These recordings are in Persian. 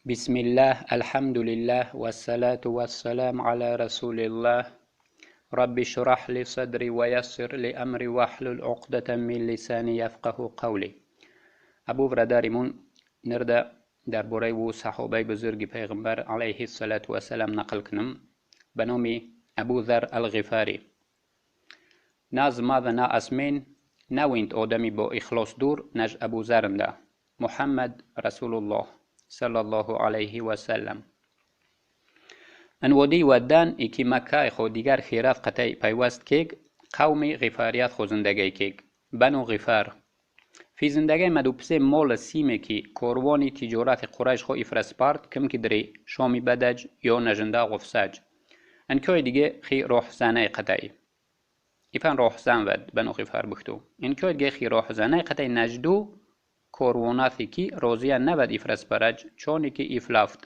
بسم الله الحمد لله والصلاة والسلام على رسول الله رب اشرح لي صدري ويسر لي أمري واحلل عقدة من لساني يفقه قولي. ابو برادریمون نرده درباره و صحابه بزرگ پیغمبر علیه الصلاة والسلام نقل کنم به نام ابو ذر الغفاری. ناز ماذا نا اسمین نوینت آدمی با اخلاص دور نج ابو ذرنده محمد رسول الله صلى الله عليه وسلم. ان ودی ودان اکی مکه خو دیگر خیرات قطعی پیوست کیگ قومی غفاریت خو زندگی کیگ بنو غفار. فی زندگی مدوپسه مال سیمه کی کاروانی تجارت قریش خو افرسپارت کم کی دری شامی بدج یا نجنده غفساج. ان کوی دیگه خی روح زنه قطعی ایفن روح زن ود بنو غفار بختو. ان کوی دیگه خی روح زنه قطعی نجدو کارواناتی کی روزیه نبد افرس برج چونی کی افلافت.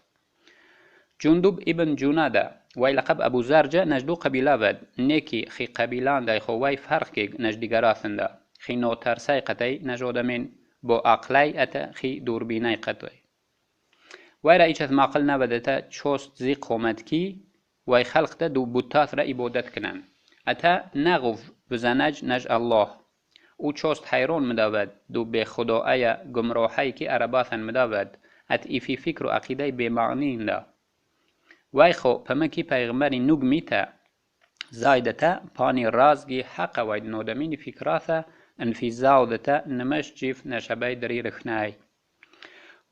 جندوب ابن جناده وی لقب ابو زرجه نجدو قبیله ود نیکی خی قبیلان دای خوای فرق که نجدیگراتنده خی نوترسای قطعی نجودمین با عقلی اتا خی دوربینای قطعی وی را ایچت معقل نبدتا چوست زی قومت کی وی خلق ده دو بوتات را عبادت کنن اتا نغف بزنج نج الله او چوست حیرون مداود دو به خدای گمراهی که عرباتن مداود ات ایفی فکر و عقیده به معنی ده وی خو پمکی پیغمبری نوگ میتا زایدتا پانی رازگی حق وید نودمین فکراتا انفیزاودتا نمش جیف نشبه دری رخنای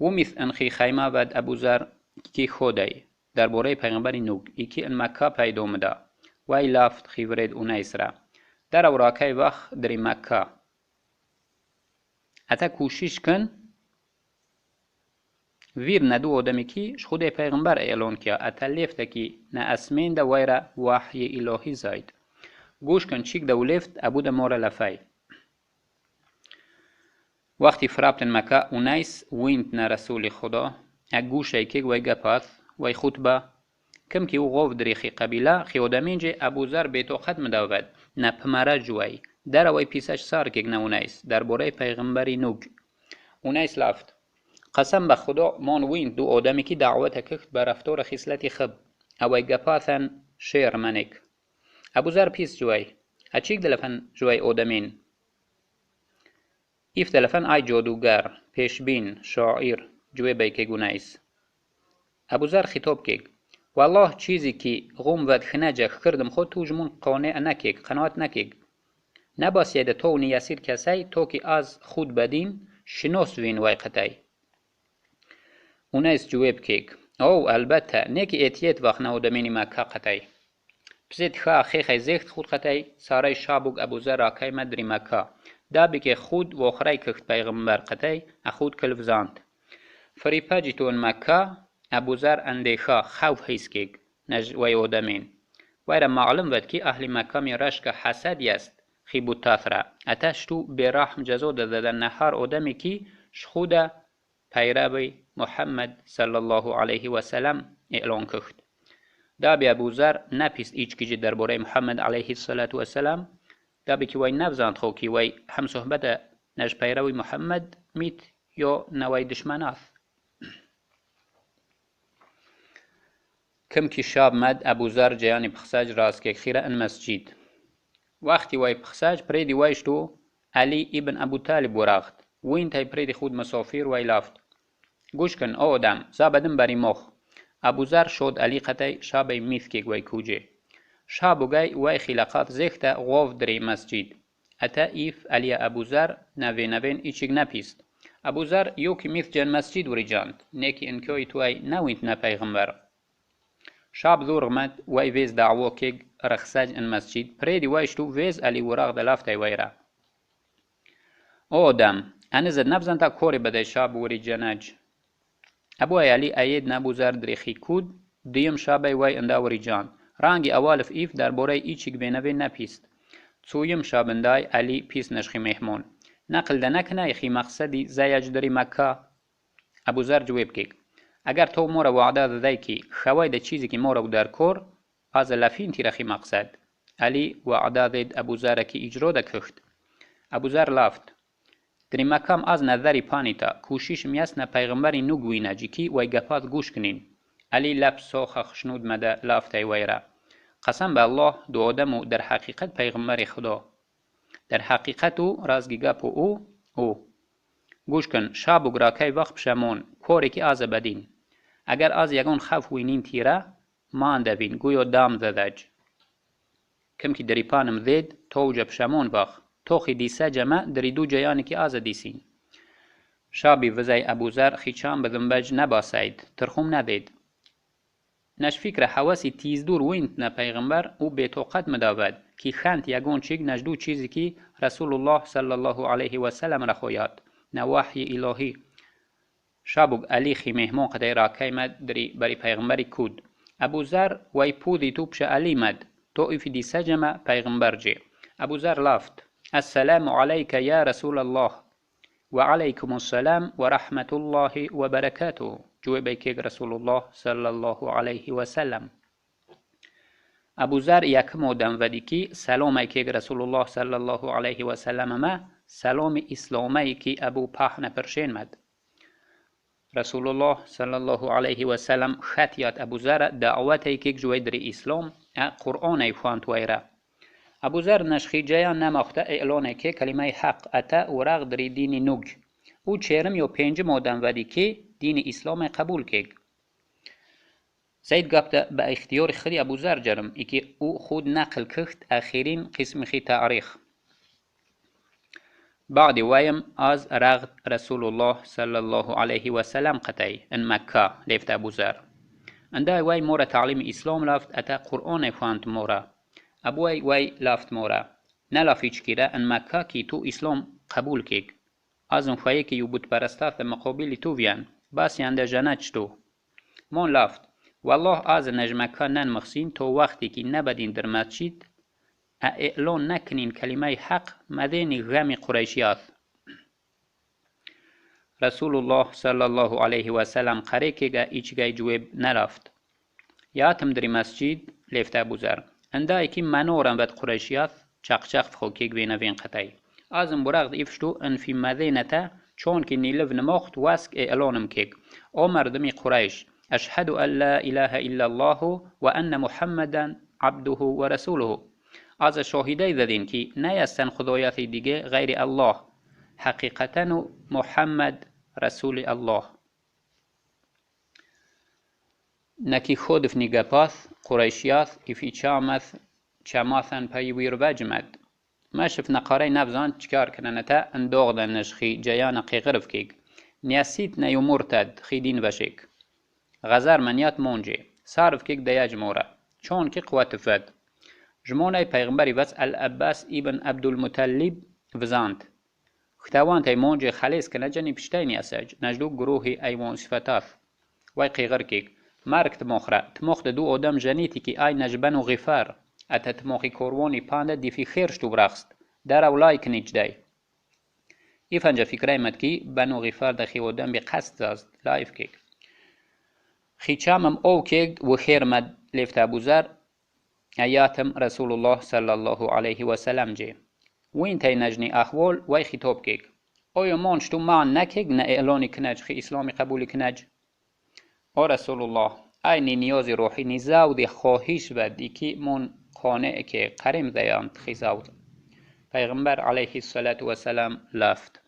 و مثل انخی خیمه ود ابو ذر کی خودی در باره پیغمبری نوگ ایکی ان مکه پیدا مده وی لافت خیورید اونیس را در اوراکای وقت دری مکه اتا کوشش کن ویر ندو آدمی کی خود پیغمبر اعلان کیا اتا لیفت کی نه اسمین ده ویرا وحی الهی زاید گوش کن چیک دو لیفت ابو ده مورا لفای وقتی فرابتن مکه اونیس وینت نه رسول خدا اگوش ایکی وی گپاث وی خطبه کم کی او غوف دری خی قبیله خی آدمین جه ابو ذر بیتو خدم داود نه پمره جوی در وی پیسش سار که نه اونیس در باره پیغمبری نوگ اونیس لافت قسم به خدا من وین دو آدمی که دعوت کخت به رفتار خصلتی خب اوی گپاثن شیر منک ابو ذر پیس جوی اچیک دلفن جوی آدمین ایف دلفن ای جادوگر پیشبین شاعر جوی بیکی گونیس ابو ذر خطاب کیگ والله چیزی که غم ود خنجه کردم خود توجمون قانع نکیگ قناعت نکیگ نباسید تو نیاسیر کسی تو که از خود بدین شناس وین وی قطعی اونیس جواب کیگ او البته نیکی اتیت وقت نودمینی مکه قطعی بزید خواه خیخی زیخت خود قطعی سارای شابوگ ابو ذر راکای مدری مکه دابی که خود و خرای کخت پیغمبر قطعی اخود کلف زاند فریپا جیتون مکه ابو ذر اندیخا خوف حیث کیگ نج وی آدمین وی را معلوم ود که اهل مکه می رشک حسد یست خی بوتات را اتش تو برحم جزو دادن نهار آدمی که شخوده پیروی محمد صلی الله علیه و سلم اعلان کخت دابی ابو ذر نپیست ایچ کیجی درباره محمد علیه الصلاة والسلام دابی که وی نفزاند خو که وی هم صحبت نج پیروی محمد میت یا نوی دشمنات کم کی شاب مد ابو ذر جیانی پخساج راست که خیره ان مسجد وقتی وی پخساج پریدی ویشتو علی ابن ابو طالب وراخت وین تای پریدی خود مسافر وی لافت گوش کن او آدم زابدن بری مخ ابو ذر شد علی قطعی شابی میث که وی کوجه شابو گای وی خلقات زیخته غوف دری مسجد اتا ایف علی ابو ذر نوین ایچیگ نپیست ابو ذر یو که میث جن مسجد وری جاند نیکی انکوی توی نوینت نه پیغمبر شاب ذور غمد وی ویز دعوه که رخصاج ان مسجد پریدی ویشتو ویز علی وراغ دلافت ویرا او آدم انزد نبزن تا کوری بده شاب وری جناج ابو علی اید نبو ذر دریخی کود دیم شابی وی اندا وری جان رانگی اولف ایف در باره ایچیک بینوی نپیست چویم شابندای علی پیس نشخی مهمون نقل ده نکنه خی مقصدی زیج دری مکه ابو ذر جواب کیک اگر تو مورا وعده دادی که خوای ده چیزی که مورا در کور از لفین تیرخی مقصد علی وعده داد ابو ذر که اجرا ده کخت ابو ذر لافت Dri makam az nazari panita کوشش میاسنه پیغمبری نگوینه جکی وی گپات گوش کنین. علی لب سوخ خشنود مده لافته ویره. قسم به الله دو آدمو در حقیقت پیغمبر خدا. در حقیقت او رازگی گپ او. گوش کن شاب گراکی وقت پشمون کوری که آز بدین. اگر از یگون خف وینین تیره مانده بین گویا دام زدج. کم که دری پانم زید توجه پشمون وقت. توخی دیسه جمع دری دو جیانی که آز دیسین. شابی وزای ابوذر خیچان بذنبج نباسید ترخوم ندید. نش فکر حواسی تیز دور وینت نه پیغمبر او بیتوقت مداود که خانت یگون چیگ نجدو چیزی که رسول الله صلی الله علیه و سلم رخویاد نه وحی الهی. شابوگ علی خی مهمون قدای راکی مد دری بری پیغمبری کود. ابوذر وی پودی تو پش علی مد تو ایفی دی سجمه پیغمبر جی. ابوذر لافت السلام علیک یا رسول الله و علیکم السلام و رحمت الله و برکاته. جواب کیگ رسول الله صلی الله علیه و سلم. ابوذر یکم ودم ودی کی سلام کیگ رسول الله صلی الله علیه و سلم ما سلام اسلامی کی ابو پهن پرشین مد. رسول الله صلی الله علیه و سلم خطیات ابوذر دعوت کیگ جوی در اسلام قرآن ای خوانت ویره. ابوذر نشخی جیان نماخته اعلان که کلمه حق اتا ورق دری دین نوگ. او چهرم یا پنجم آدم ودی که دین اسلام قبول کیگ. زید گفته به اختیار خودی ابوذر جرم ای که او خود نقل کخت اخیرین قسم خی تاریخ. بعد ویم از رغد رسول الله صلی الله علیه و سلم قطعی ان مکه لیفت ابوذر. انده وی مورا تعلیم اسلام لافت اتا قرآن فانت مورا. ابوی وی لافت مورا. نلافیچ کیره ان مکه کی تو اسلام قبول کیگ. از اون فایی که یو بود پرستات مقابلی تو ویان. باسی انده جنج تو. مون لافت. والله از نجمکه نن مخسین تو وقتی که نبدین در مسجد اعلان نکنین کلمه حق مدین غم قریشیات. رسول الله صلی الله علیه و سلم قره که ایچگای جواب نرفت. یاتم در مسجد لیفت ابوذر. انده که منورم بد قریشیات چق خو که گوینه وین قطعی. ازم برغد ایفشتو ان فی مدینته چون که نیلو نماخت واسک اعلانم کیگ. او مردمی قریش اشهد ان لا اله الا الله و ان محمدا عبده و رسوله. از شاهده دادین که نیستن خدایات دیگه غیر الله حقیقتا محمد رسول الله. نکی خودف نگپاث قریشیات ایفی چاماثن پی ویر بجمد. ماشف نقاره نبزان چکار کننتا انداغدن نشخی جیان قیغرف کیگ. نیاسیت نیو مرتد خیدین وشک. غزر منیات مونجی. صارف کیگ دیاج مورا. چون کی قوات فد. جمونه پیغمبری وز العباس ابن عبدالمطلب وزاند. ختوان تای مونجی خلیص کنه جنی پشتینی اساج. نجدو گروهی ایوان صفتاف. وی قیغر کیگ. مرگ تمخره دو آدم جنیتی که ای نجبن و غفار اتا تمخی کوروانی پانده دیفی خیرش تو برخست در اولای کنیج دی ایفنجا فکره مد که بنو غفار دخی آدم بی قصد زازد لایف کیگ خیچامم او کیگ و خیر مد لیفت ابوذر ایاتم رسول الله صلی الله علیه و سلم جی وین تای نجنی احوال وی خطاب کیگ اویا مانش تو مان نکیگ نه اعلانی کنج خی اسلامی قبولی کنج. او رسول الله اینی نیازی روحی نیزاودی خواهیش بدی که من قانع که قریم دیاند خیزاود. پیغمبر علیه السلام لافت.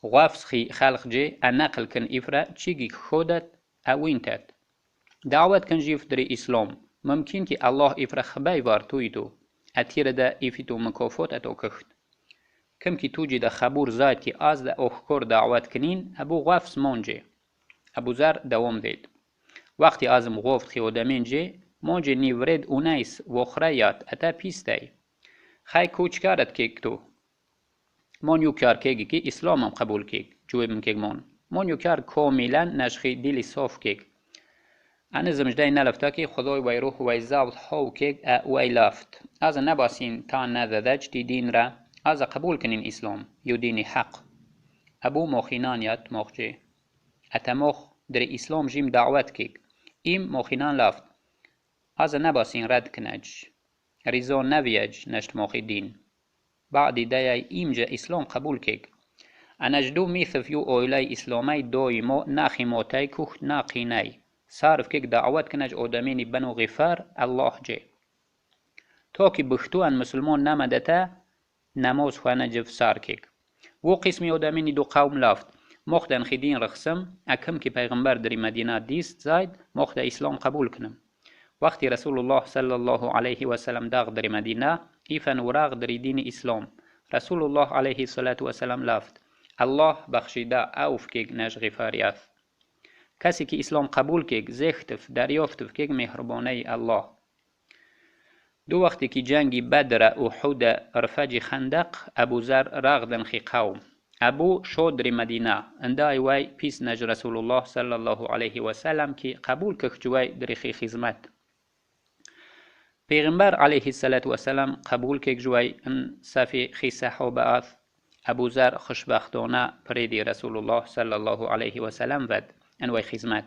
غافس خی خلق جی انقل کن افرا چیگی خودت اوینتد. دعوت کن جیف دری اسلام. ممکن که الله افرا خبای وار توی تو. اتیر دا ایفی تو مکافات اتو کخت. کم که تو جی دا خبور زاید که از دا اخکر دعوت کنین ابو غافس مونجی. ابوذر دوام دید. وقتی ازم گفت خیودمین جی مونجی نیورید اونیس و خریات اتا پیستی. خی کوچ کارت کیک تو. مون یو کار کیگی که اسلامم قبول کیگ. جواب من کیگ مون یو کار کاملا نشخی دیلی صاف کیگ. انا زمجدای نلفتا که خدای وی روح وی زاود حاو کیگ وی لافت. از نباسین تا ندادج دی دین را از قبول کنین اسلام یو دینی حق. ابو مخینانیت مخجی. اتمخ در اسلام جیم دعوت کیگ. ایم مخینان لافت. از نباسین رد کنج. ریزان نویج نشت مخی دین. بعدی دیای ایم جا اسلام قبول کیگ. انجدو میثف یو اویلای اسلامی دویمو ناخی موتای کوخ ناقینای صارف کیک دعوت کنج اودمینی بنو غفار الله جه توکی بختوان مسلمان نمدتا نماز خوانه جف سار کیک و قسمی اودمینی دو قوم لافت مخدن خیدین رخصم اکم که پیغمبر دری مدینه دیست زاید مخد اسلام قبول کنم وقتی رسول الله صلی الله علیه و سلم داغ دری مدینه ایفن وراغ دری دین اسلام رسول الله علیه الصلاة والسلام لافت الله بخشیده اوف کیک نج غفاریات کسی که اسلام قبول کیک زختف دریافتف کیک مهربانه الله دو وقتی که جنگی بدر احد رفج خندق ابو ذر راغدن خی قوم ابو شودر مدینه اندای وای پیس نج رسول الله صلی الله علیه و سلم که قبول کخ جوای در خی خدمت پیغمبر علیه الصلاة والسلام قبول کیک جوای ان صفی خی صحابه ابو ذر خوشبختانه پریدی رسول الله صلی الله علیه و سلم ود ان وای خدمت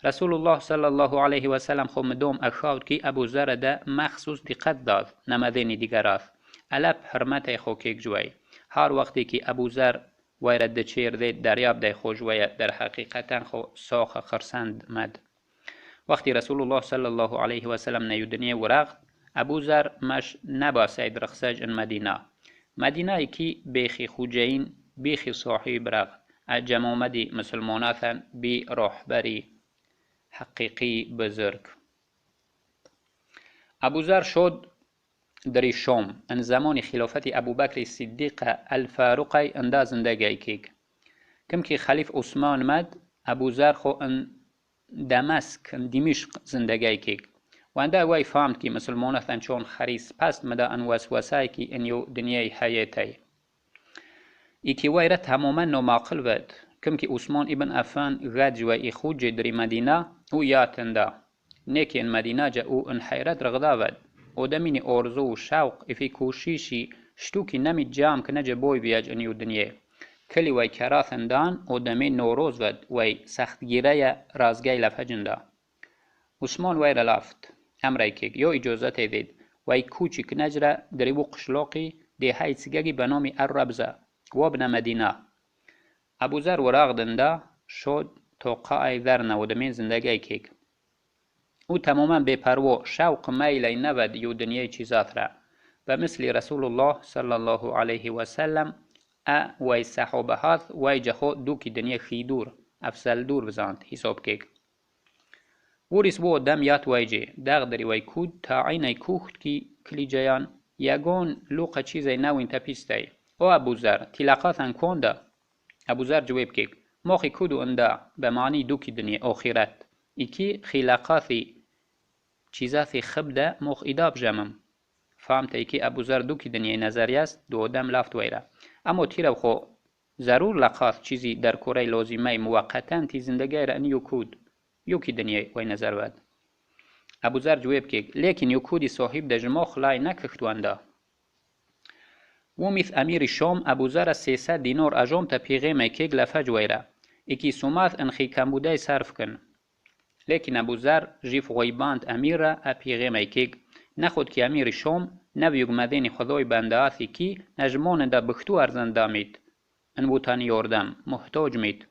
رسول الله صلی الله علیه و سلم خو مدوم اخاود کی ابو ذر ده مخصوص دقت داد نمدنی دیگراف الب حرمت خو کیک جوی هر وقتی که ابو ذر ویرد چیر دید دریاب ده خو جوی در حقیقتا خو ساخ خرسند مد وقتی رسول الله صلی الله علیه و سلم نیو دنیا ورغ ابو ذر مش نبا سید رخصج ان مدینه کی بیخی خوجین بیخی صاحب رغ جمامدی مسلماناتن بی راهبری حقیقی بزرگ ابو ذر شد در شام ان زمان خلافت ابو بکر صدیق الفاروق انداز زندگی کیک کم که خلیف عثمان مد ابو ذر خو ان دمشق زندگی کیک و انده وی فهمد که مسلمانان چون خریص پست مده ان وسوسه که ان یو دنیای حیاتی ایکی وی را تماما نامعقل ود کم که عثمان ابن عفان غد و ای خوج در مدینه او یاتنده نیکی ان مدینه جا او ان حیرت رغدا ود او دمین ارزو و شوق افی کوشیشی شتو که نمی جام که نجا بوی بیاج انیو دنیا کلی وی کراثندان او دمین نوروز ود وی سختگیره رازگی لفجنده عثمان وی رلافت امره کیک یو اجازت دید وی کوچی که نجره دری و قشلاقی دی های سگگی بنامی الربزه و ابن مدینه ابو ذر وراغدنده شد توقع ذرنه و دمین زندگی کیک او تماما بپروا شوق میلی نود یو دنیای چیزات را و مثل رسول الله صلی الله علیه و سلم وی صحابه هات وی جخو دو کی دنیا خیدور افسل دور بزاند حساب کیک ورس بو دم یات وی جی داغ دری وی کود تا عینی کوخت کی کلی جیان یگون لوقه چیزی نوین تپیستی او ابو ذر تلاقاتن کنده ابو ذر جواب کیک موخی کودو انده به معنی دو کی دنیا آخرت ایکی خلاقاتی چیزاتی خبده موخ ایداب جمم فهمت ایکی ابو ذر دو کی دنیا نظری است دو دم لفت ویره اما تیرو خو ضرور لقات چیزی در کره لازمه موقتا تی زندگی را انیو کود یو کی دنیا وی نظر ود ابو ذر جواب کیک لیکن یو کودی صاحب دجما خلای نکختوانده ومیث امیر شام ابو ذر 300 دینار اجام تا پیغمه کیک لفج ویره ایکی سومات انخی کمبوده صرف کن لیکن ابو ذر جیف غیباند امیر را پیغمه کیک نخود که امیر شام نویگ مدین خدای بندهاتی کی نجمان دا بختو ارزنده مید ان بوتانی یاردم محتاج مید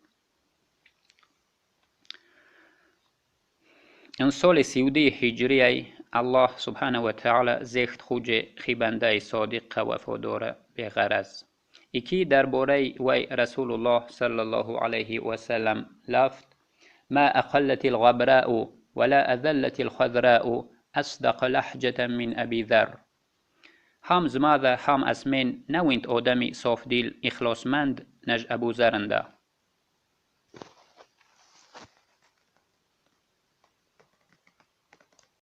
ان سال 32 هجری الله سبحانه و تعالی زیخت خوج خیبنده صادق و وفادار بغرض ایکی درباره وی رسول الله صلی الله علیه و سلم لفت ما اقلت الغبراء ولا اذلت الخضراء اصدق لحجة من ابي ذر هم زماذا هم اسمین نوینت آدمی صاف دیل اخلاصمند نج ابو ذرنده